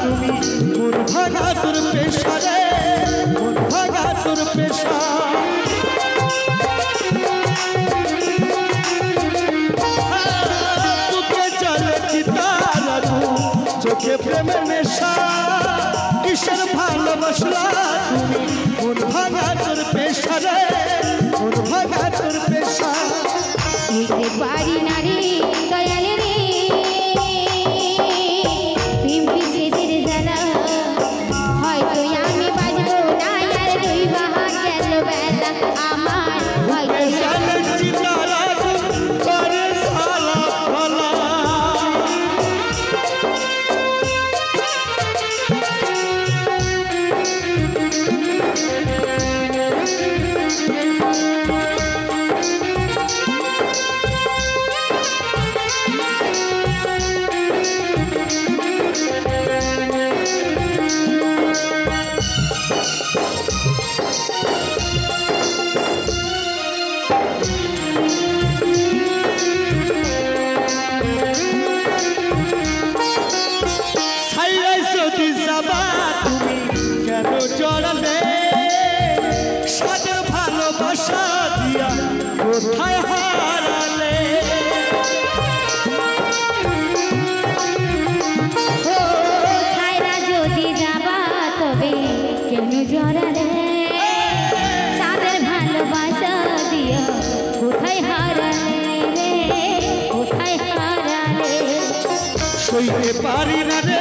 তুমি মন ভাঙা তোর পেশা রে মন ভাঙা তোর পেশা বুকে চলে চিতারা চোখে প্রেমের নেশা কিসের ভালোবাসলা তুমি মন ভাঙা তোর পেশা রে মন ভাঙা তোর পেশা বুঝতে পারি না রে দয়াল রে প্রেম বিচ্ছেদের জ্বালা হয়তো আমি বাজবো না আর দুই বাহা গেল বেলা আমার হয়তো চিতারা করে সালা ভালা কোথায় হারালে ছাইরা যদি যাবা তবে কেন জড়ালে তাদের ভালোবাসা দিয়া কোথায় হারালে রে কোথায় হারালে সইতে পারি না রে